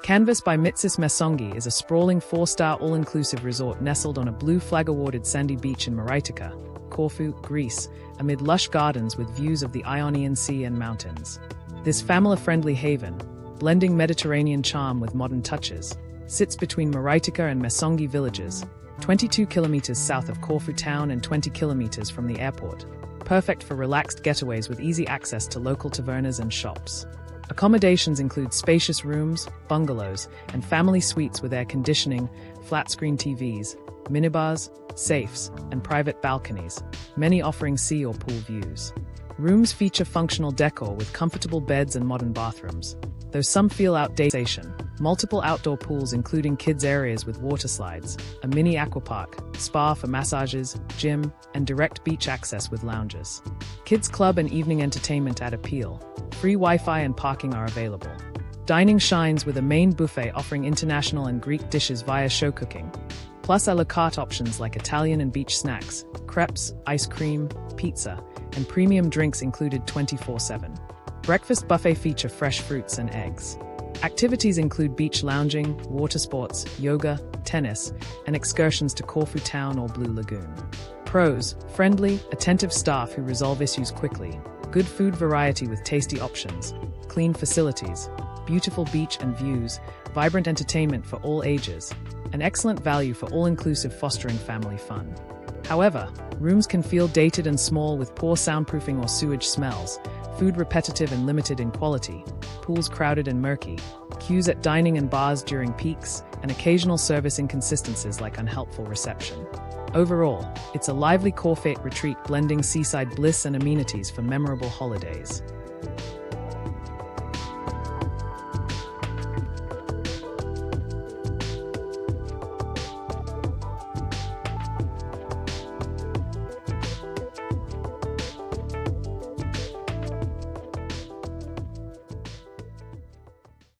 Canvas by Mitsis Messonghi is a sprawling 4-star all-inclusive resort nestled on a Blue Flag-awarded sandy beach in Moraitika, Corfu, Greece, amid lush gardens with views of the Ionian Sea and mountains. This family-friendly haven, blending Mediterranean charm with modern touches, sits between Moraitika and Messonghi villages, 22 kilometers south of Corfu Town and 20 kilometers from the airport, perfect for relaxed getaways with easy access to local tavernas and shops. Accommodations include spacious rooms, bungalows, and family suites with air conditioning, flat-screen TVs, minibars, safes, and private balconies, many offering sea or pool views. Rooms feature functional decor with comfortable beds and modern bathrooms, though some feel outdated. Multiple outdoor pools including kids' areas with water slides, a mini aquapark, spa for massages, gym, and direct beach access with lounges. Kids' club and evening entertainment add appeal. Free Wi-Fi and parking are available. Dining shines with a main buffet offering international and Greek dishes via show cooking, plus a la carte options like Italian and beach snacks, crepes, ice cream, pizza, and premium drinks included 24/7. Breakfast buffet feature fresh fruits and eggs. Activities include beach lounging, water sports, yoga, tennis, and excursions to Corfu Town or Blue Lagoon. Pros: friendly, attentive staff who resolve issues quickly, good food variety with tasty options, clean facilities, beautiful beach and views, vibrant entertainment for all ages, and excellent value for all-inclusive fostering family fun. However, rooms can feel dated and small with poor soundproofing or sewage smells, food repetitive and limited in quality, pools crowded and murky, queues at dining and bars during peaks, and occasional service inconsistencies like unhelpful reception. Overall, it's a lively Corfu retreat blending seaside bliss and amenities for memorable holidays.